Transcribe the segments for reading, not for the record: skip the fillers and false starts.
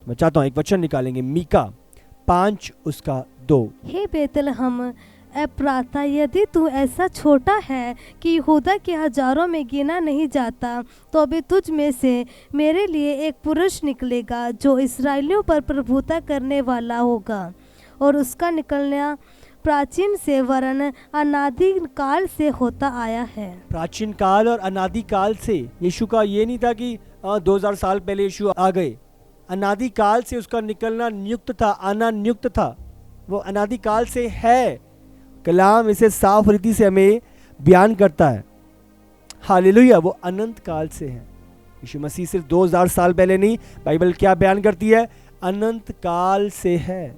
मैं चाहता हूँ एक वचन निकालेंगे, मीका 5:2। हे बेतलहम एप्राता, यदि तू ऐसा छोटा है कि यहूदा के हजारों में गिना नहीं जाता, तो अभी तुझ में से मेरे लिए एक पुरुष निकलेगा जो इसराइलियों पर प्रभुता करने वाला होगा, और उसका निकलना प्राचीन से वरन अनादि काल से होता आया है। प्राचीन काल और अनादि काल से। यीशु का ये नहीं था कि 2000 साल पहले यीशु आ गए। अनादि काल से उसका निकलना नियुक्त था, आना नियुक्त था। वो अनादि काल से है। कलाम इसे साफ रीति से हमें बयान करता है। हालेलुया, वो अनंत काल से है। यीशु मसीह सिर्फ 2000 साल पहले नहीं, बाइबल क्या बयान करती है? अनंत काल से है।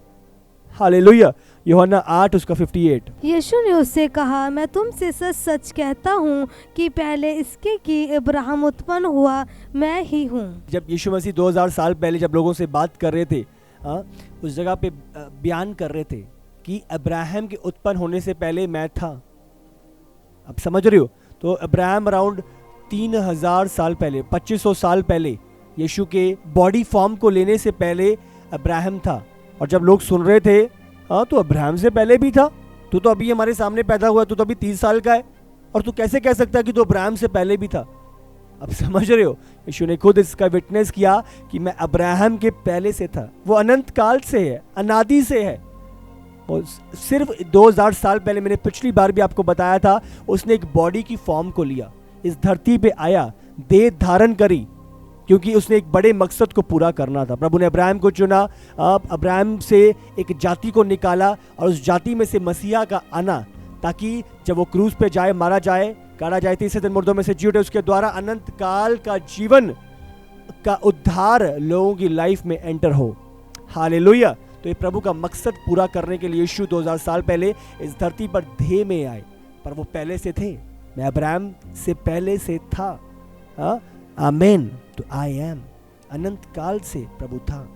हालेलुया। यूहन्ना 8:58। यीशु ने उससे कहा, मैं तुमसे सच सच कहता हूँ कि पहले इसके कि अब्राहम उत्पन्न हुआ, मैं ही हूँ। जब यीशु मसीह 2000 साल पहले जब लोगों से बात कर रहे थे, उस जगह पे बयान कर रहे थे कि अब्राहम के उत्पन्न होने से पहले मैं था। अब समझ रहे हो? तो अब्राहम अराउंड 3000 साल पहले, 2500 साल पहले, यीशु के बॉडी फॉर्म को लेने से पहले अब्राहम था। और जब लोग सुन रहे थे, तो अब्राहम से पहले भी था, तू तो अभी हमारे सामने पैदा हुआ, तू तो अभी 30 साल का है, और तू कैसे कह सकता है कि तू अब्राहम से पहले भी था? अब समझ रहे हो? यीशु ने खुद इसका विटनेस किया कि मैं अब्राहम के पहले से था। वो अनंत काल से है, अनादि से है। और सिर्फ 2000 साल पहले, मैंने पिछली बार भी आपको बताया था, उसने एक बॉडी की फॉर्म को लिया, इस धरती पे आया, देह धारण करी, क्योंकि उसने एक बड़े मकसद को पूरा करना था। प्रभु ने अब्राहम को चुना, अब्राहम से एक जाति को निकाला, और उस जाति में से मसीहा का आना, ताकि जब वो क्रूज पे जाए, मारा जाए, काटा जाए, तीसरे दिन मुर्दों में से जी उठे, उसके द्वारा अनंत काल का जीवन का उद्धार लोगों की लाइफ में एंटर हो। हालेलुया। तो ये प्रभु का मकसद पूरा करने के लिए यीशु 2000 साल पहले इस धरती पर देह में आए। पर वो पहले से थे, मैं अब्राहम से पहले से था। आमीन। तो आई एम, अनंत काल से प्रभु था।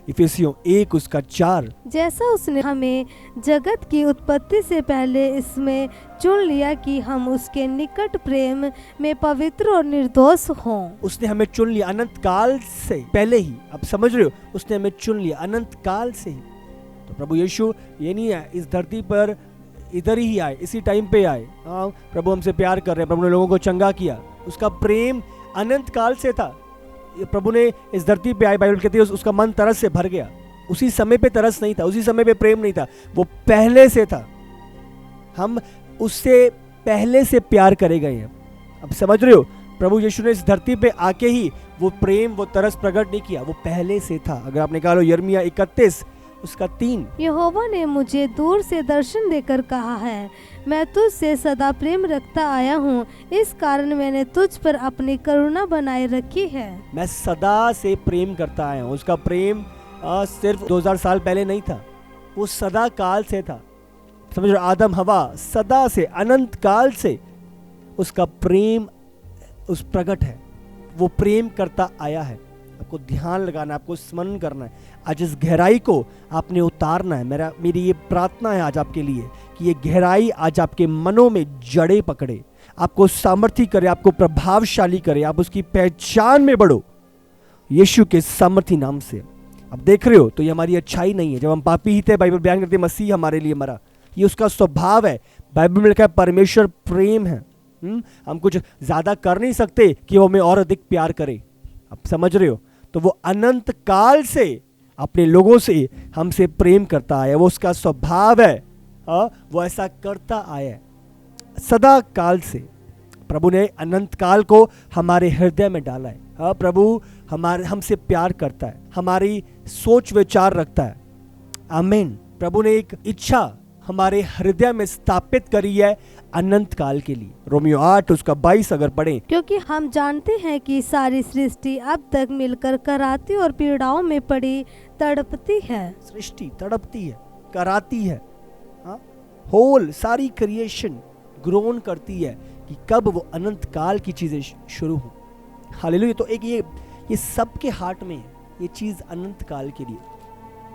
इफिसियों 1:4। जैसा उसने हमें जगत की उत्पत्ति से पहले इसमें चुन लिया कि हम उसके निकट प्रेम में पवित्र और निर्दोष हों। उसने हमें चुन लिया अनंत काल से पहले ही। अब समझ रहे हो? उसने हमें चुन लिया अनंत काल से ही। तो प्रभु यीशु ये नहीं है इस धरती पर इधर ही आए, इसी टाइम पे आए। प्रभु हमसे प्यार कर रहे हैं, प्रभु ने लोगों को चंगा किया, उसका प्रेम अनंत काल से था। प्रभु ने इस धरती पे आए, बाइबल कहती है उसका मन तरस से भर गया। उसी समय पे तरस नहीं था, उसी समय पे प्रेम नहीं था, वो पहले से था। हम उससे पहले से प्यार करे गए हैं। अब समझ रहे हो? प्रभु यीशु ने इस धरती पे आके ही वो प्रेम, वो तरस प्रकट नहीं किया, वो पहले से था। अगर आपने कहा लो यिर्मयाह 31:3, यहोवा ने मुझे दूर से दर्शन देकर कहा है, मैं तुझसे सदा प्रेम रखता आया हूँ, इस कारण मैंने तुझ पर अपनी करुणा बनाए रखी है। मैं सदा से प्रेम करता आया हूँ। उसका प्रेम सिर्फ 2000 साल पहले नहीं था, वो सदा काल से था। समझ रहे? आदम हवा, सदा से, अनंत काल से उसका प्रेम उस प्रकट है, वो प्रेम करता आया है। आपको ध्यान लगाना, आपको स्मरण करना है। आज इस गहराई को आपने उतारना है। मेरी ये प्रार्थना है आज आपके लिए कि ये गहराई आज आपके मनों में जड़े पकड़े, आपको सामर्थ्य करे, आपको प्रभावशाली करे, आप उसकी पहचान में बढ़ो यीशु के सामर्थ्य नाम से। अब देख रहे हो, तो ये हमारी अच्छाई नहीं है। जब हम पापी ही थे, बाइबल बयान करती है मसीह हमारे लिए मरा, ये उसका स्वभाव है। बाइबल में लिखा है परमेश्वर प्रेम है। हम कुछ ज्यादा कर नहीं सकते कि वो हमें और अधिक प्यार करे। आप समझ रहे हो? तो वो अनंत काल से अपने लोगों से हमसे प्रेम करता आया, वो उसका स्वभाव है। वो ऐसा करता आया है सदा काल से। प्रभु ने अनंत काल को हमारे हृदय में डाला है। प्रभु हमसे प्यार करता है, हमारी सोच विचार रखता है। आमीन। प्रभु ने एक इच्छा हमारे हृदय में स्थापित करी है अनंत काल के लिए। रोमियो 8:22 अगर पढ़ें, क्योंकि हम जानते हैं कि सारी सृष्टि अब तक मिलकर कराती और पीड़ाओं में पड़ी तड़पती है। सृष्टि तड़पती है, कराती है। होल सारी क्रिएशन ग्रोन करती है कि कब वो अनंत काल की चीजें शुरू हो। हालेलुया। तो एक ये सबके हार्ट में है, ये चीज अनंत काल के लिए।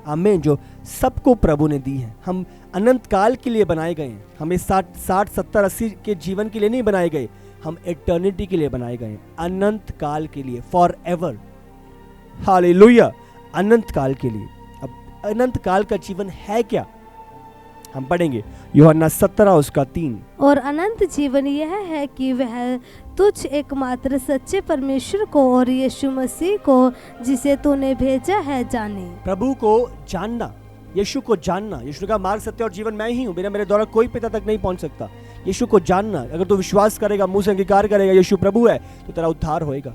आमीन। जो सबको प्रभु ने दी है। हम अनंत काल के लिए बनाए गए हैं। हमें 60, 70, 80 के जीवन के लिए नहीं बनाए गए, हम एटर्निटी के लिए बनाए गए हैं, अनंत काल के लिए, फॉर एवर। हालेलुया। अनंत काल के लिए। अब अनंत काल का जीवन है क्या, हम पढ़ेंगे यूहन्ना 17 उसका 3। और अनंत जीवन यह है कि वह तुझ एकमात्र सच्चे परमेश्वर को और यीशु मसीह को जिसे तूने भेजा है जाने। प्रभु को जानना, यीशु को जानना। यीशु का मार्ग, सत्य और जीवन मैं ही हूँ, बिना मेरे द्वारा कोई पिता तक नहीं पहुंच सकता। यीशु को जानना, अगर तू विश्वास करेगा, मुंह से अंगीकार करेगा यीशु प्रभु है, तो तेरा उद्धार होएगा।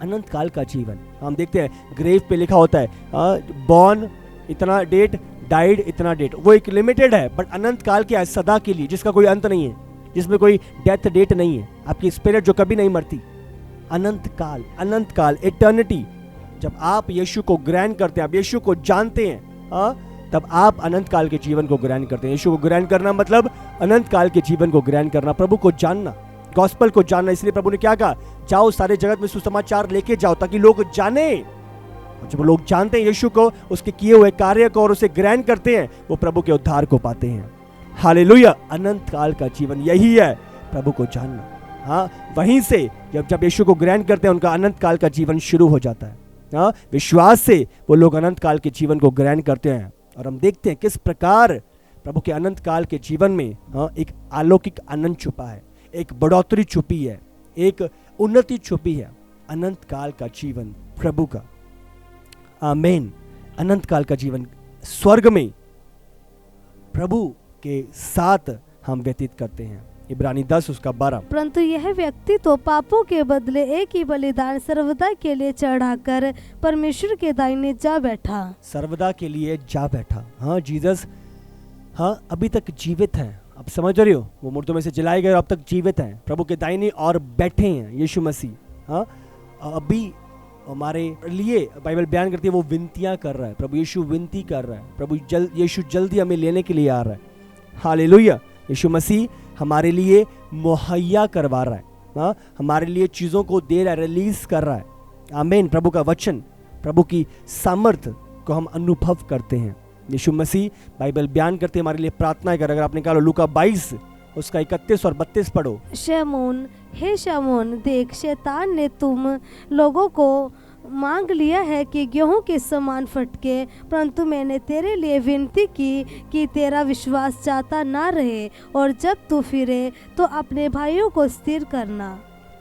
अनंत काल का जीवन हम देखते हैं ग्रेव पे लिखा होता है बॉर्न इतना डेट, डाइड इतना डेट। वो एक लिमिटेड है, बट अनंत काल क्या है, सदा के लिए, जिसका कोई अंत नहीं है, जिसमें कोई डेथ डेट नहीं है, आपकी स्पिरिट जो कभी नहीं मरती। अनंत काल इटर्निटी। जब आप यीशु को ग्रहण करते हैं, आप यीशु को जानते हैं, तब आप अनंत काल के जीवन को ग्रहण करते हैं। यीशु को ग्रहण करना मतलब अनंत काल के जीवन को ग्रहण करना, प्रभु को जानना, गॉस्पेल को जानना। इसलिए प्रभु ने क्या कहा, जाओ सारे जगत में सुसमाचार लेके जाओ, ताकि लोग जाने। और जब लोग जानते हैं यीशु को, उसके किए हुए कार्य को, और उसे ग्रहण करते हैं, वो प्रभु के उद्धार को पाते हैं। हालेलुया। अनंत काल का जीवन यही है, प्रभु को जानना। हाँ, वहीं से जब यीशु को ग्रहण करते हैं, उनका अनंत काल का जीवन शुरू हो जाता है। हाँ, विश्वास से वो लोग अनंत काल के जीवन को ग्रहण करते हैं। और हम देखते हैं किस प्रकार प्रभु के अनंत काल के जीवन में एक अलौकिक आनंद छुपा है, एक बढ़ोतरी छुपी है, एक उन्नति छुपी है। अनंत काल का जीवन प्रभु का, आमीन। अनंत काल का जीवन स्वर्ग में प्रभु के साथ हम व्यतीत करते हैं। इब्रानी 10 उसका 12। परंतु यह व्यक्ति तो पापों के बदले एक ही बलिदान सर्वदा के लिए चढ़ाकर परमेश्वर के दाहिने जा बैठा। सर्वदा के लिए जा बैठा। हाँ, जीसस अभी तक जीवित हैं। आप समझ रहे हो, वो मुर्दों में से जलाए गए और अब तक जीवित हैं, प्रभु के दाहिने और बैठे हैं यीशु मसीह। हाँ, अभी हमारे लिए बाइबल बयान करती है वो विनतियां कर रहा है, प्रभु यीशु विनती कर रहा है, प्रभु यीशु जल्दी हमें लेने के लिए आ रहा है। हालेलुया। यीशु मसीह हमारे लिए मुहैया करवा रहा है, हाँ, हमारे लिए चीज़ों को दे रहा है, रिलीज कर रहा है। आमीन। प्रभु का वचन, प्रभु की सामर्थ को हम अनुभव करते हैं। यीशु मसीह बाइबल बयान करते हमारे लिए प्रार्थना कर। अगर आपने कहा लूका 22 उसका 31 और 32 पढ़ो। शमून, हे शमून, देख शैतान ने तुम लोगों को मांग लिया है कि गेहूं के समान फटके, परंतु मैंने तेरे लिए विनती की कि तेरा विश्वास जाता ना रहे, और जब तू फिरे तो अपने भाइयों को स्थिर करना।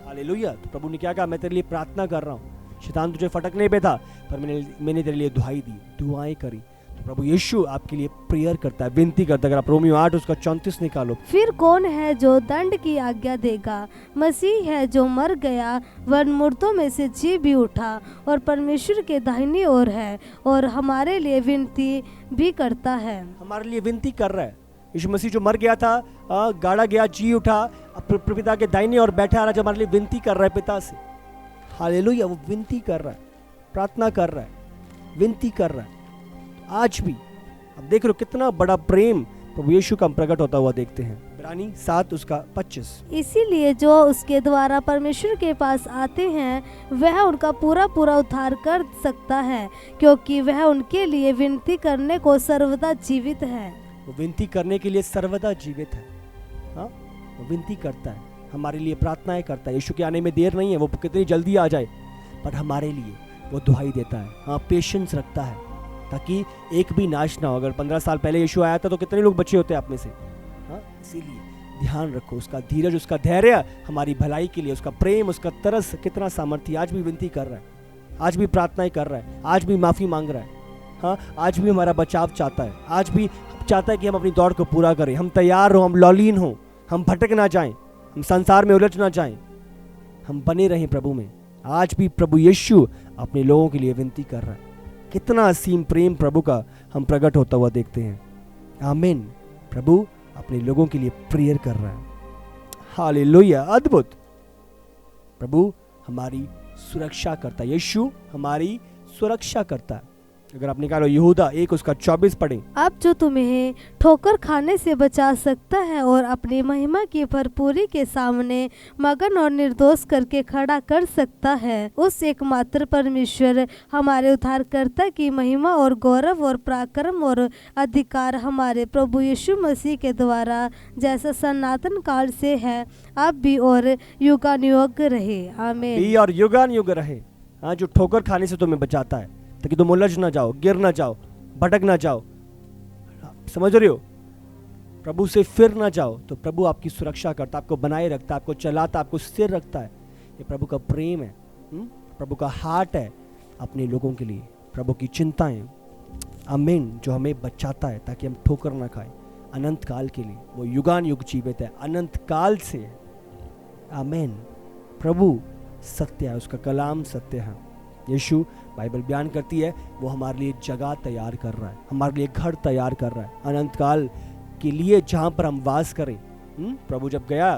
हालेलुया। तो प्रभु ने क्या कहा, मैं तेरे लिए प्रार्थना कर रहा हूँ। शैतान तुझे फटकने पे था, पर मैंने तेरे लिए दुहाई दी, दुआएं करी। तो प्रभु यीशु आपके लिए प्रेयर करता है, विनती करता है। अगर आप रोमियो 8 उसका 34 निकालो। फिर कौन है जो दंड की आज्ञा देगा? मसीह है जो मर गया, वह मुर्दों में से जी भी उठा और परमेश्वर के दाहिनी ओर है, और हमारे लिए विनती भी करता है। हमारे लिए विनती कर रहा है। यीशु मसीह जो मर गया था, गाड़ा गया, जी उठा, पिता के दाहिने ओर बैठा आ रहा, जो हमारे लिए विनती कर रहा है पिता से। हालेलुया। वो विनती कर रहा है, प्रार्थना कर रहा है, विनती कर रहा है। आज भी अब देख रहे हो कितना बड़ा प्रेम प्रभु यीशु का प्रकट होता हुआ देखते हैं। इब्रानी 7 उसका 25। इसीलिए जो उसके द्वारा परमेश्वर के पास आते हैं, वह उनका पूरा पूरा उद्धार कर सकता है, क्योंकि वह उनके लिए विनती करने को सर्वदा जीवित है। वो विनती करने के लिए सर्वदा जीवित है। हाँ, वो विनती करता है, हमारे लिए प्रार्थनाएं करता है। यीशु के आने में देर नहीं है, वो कितनी जल्दी आ जाए, पर हमारे लिए वो दुहाई देता है। हाँ, पेशेंस रखता है, ताकि एक भी नाश ना हो। अगर 15 साल पहले यीशु आया था तो कितने लोग बचे होते आप में से। हाँ, इसीलिए ध्यान रखो, उसका धीरज, उसका धैर्य हमारी भलाई के लिए, उसका प्रेम, उसका तरस कितना सामर्थ्य। आज भी विनती कर रहा है, आज भी प्रार्थनाएं कर रहा है, आज भी माफ़ी मांग रहा है। हाँ, आज भी हमारा बचाव चाहता है, आज भी चाहता है कि हम अपनी दौड़ को पूरा करें, हम तैयार हो, हम लौलीन हो, हम भटक ना जाएं, हम संसार में उलझ ना जाएं, हम बने रहें प्रभु में। आज भी प्रभु यीशु अपने लोगों के लिए विनती कर रहा है। कितना असीम प्रेम प्रभु का हम प्रकट होता हुआ देखते हैं। आमीन। प्रभु अपने लोगों के लिए प्रेयर कर रहा है। हालेलुया। अद्भुत। प्रभु हमारी सुरक्षा करता है, यीशु हमारी सुरक्षा करता है। अगर आप निकालो यहूदा 1 उसका 24 पढ़ें। अब जो तुम्हें ठोकर खाने से बचा सकता है और अपनी महिमा की भरपूरी के सामने मगन और निर्दोष करके खड़ा कर सकता है, उस एकमात्र परमेश्वर हमारे उद्धारकर्ता की महिमा और गौरव और पराक्रम और अधिकार हमारे प्रभु यीशु मसीह के द्वारा, जैसा सनातन काल से है, अब भी और युगानुयुग रहे। आमीन। भी और युगानुयुग रहे। हाँ, जो ठोकर खाने से तुम्हें बचाता है, ताकि तुम उलझ ना जाओ, गिर ना जाओ, भटक ना जाओ। समझ रहे हो? प्रभु से फिर ना जाओ। तो प्रभु आपकी सुरक्षा करता, आपको बनाए रखता, आपको चलाता, आपको स्थिर रखता है। ये प्रभु का प्रेम है, प्रभु का हार्ट है अपने लोगों के लिए, प्रभु की चिंताएं। आमीन। जो हमें बचाता है ताकि हम ठोकर ना खाएं अनंत काल के लिए। वो युगान युग जीवित है, अनंत काल से है। आमीन। प्रभु सत्य है, उसका कलाम सत्य है। यीशु, बाइबल बयान करती है, वो हमारे लिए जगह तैयार कर रहा है, हमारे लिए घर तैयार कर रहा है अनंत काल के लिए, जहाँ पर हम वास करें। प्रभु जब गया,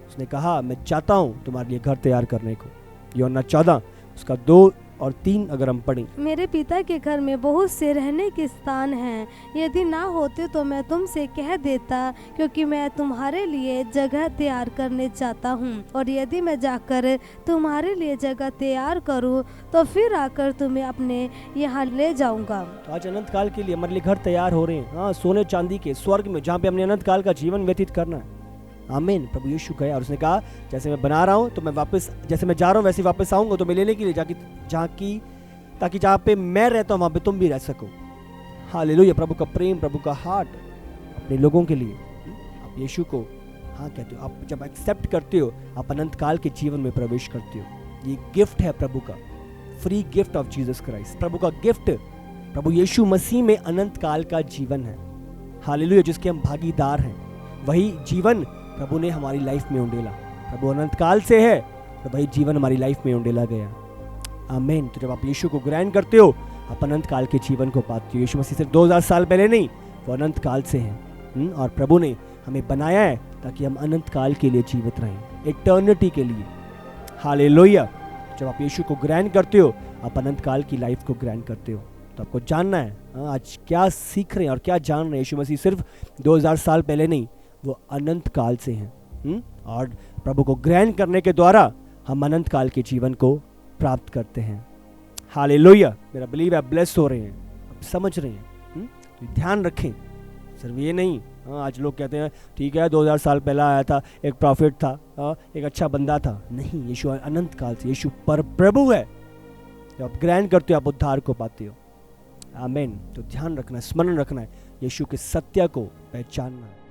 उसने कहा मैं चाहता हूँ तुम्हारे लिए घर तैयार करने को। यूहन्ना 14 उसका 2 और 3 अगर हम पढ़ें। मेरे पिता के घर में बहुत से रहने के स्थान हैं, यदि ना होते तो मैं तुमसे कह देता, क्योंकि मैं तुम्हारे लिए जगह तैयार करने चाहता हूँ। और यदि मैं जाकर तुम्हारे लिए जगह तैयार करूँ तो फिर आकर तुम्हें अपने यहाँ ले जाऊँगा। तो आज अनंत काल के लिए हमारे लिए घर तैयार हो रहे हैं, हाँ, सोने चांदी के स्वर्ग में, जहाँ पे हमने अनंत काल का जीवन व्यतीत करना है। आमीन। प्रभु यीशु गया और उसने कहा जैसे मैं बना रहा हूँ तो मैं वापस, जैसे मैं जा रहा हूँ वैसे वापस आऊँगा, तो मैं लेने के लिए ताकि जहाँ पे मैं रहता हूँ वहाँ पे तुम भी रह सको। हालेलुया। प्रभु का प्रेम, प्रभु का हार्ट अपने लोगों के लिए। आप यीशु को हाँ कहते हो, आप जब एक्सेप्ट करते हो आप अनंत काल के जीवन में प्रवेश करते हो। ये गिफ्ट है प्रभु का, free gift of Jesus Christ. प्रभु का गिफ्ट, प्रभु यीशु मसीह में अनंत काल का जीवन है। हालेलुया। जिसके हम भागीदार हैं, वही जीवन प्रभु ने हमारी लाइफ में उंडेला। प्रभु अनंत काल से है तो वही जीवन हमारी लाइफ में उंडेला गया। आमीन। तो जब आप यीशु को ग्रहण करते हो, आप अनंत काल के जीवन को पाते हो। यीशु मसीह सिर्फ 2000 साल पहले नहीं, वो अनंत काल से हैं। और प्रभु ने हमें बनाया है ताकि हम अनंत काल के लिए जीवित रहें, इटर्निटी के लिए। हालेलुया। जब आप यीशु को ग्रहण करते हो, आप अनंत काल की लाइफ को ग्रहण करते हो। तो आपको जानना है आज क्या सीख रहे हैं और क्या जान रहे हैं। यीशु मसीह सिर्फ 2000 साल पहले नहीं, वो अनंत काल से हैं। और प्रभु को ग्रहण करने के द्वारा हम अनंत काल के जीवन को प्राप्त करते हैं। हालेलुया। मेरा बिलीव है ब्लेस हो रहे हैं, आप समझ रहे हैं। तो ध्यान रखें, सिर्फ ये नहीं। आज लोग कहते हैं ठीक है 2000 साल पहले आया था, एक प्रॉफिट था, एक अच्छा बंदा था। नहीं, यीशु अनंत काल से, यीशु पर प्रभु है। जब आप ग्रहण करते हो आप उद्धार को पाते हो। आमीन। तो ध्यान रखना है, स्मरण रखना है, यीशु के सत्य को पहचानना है।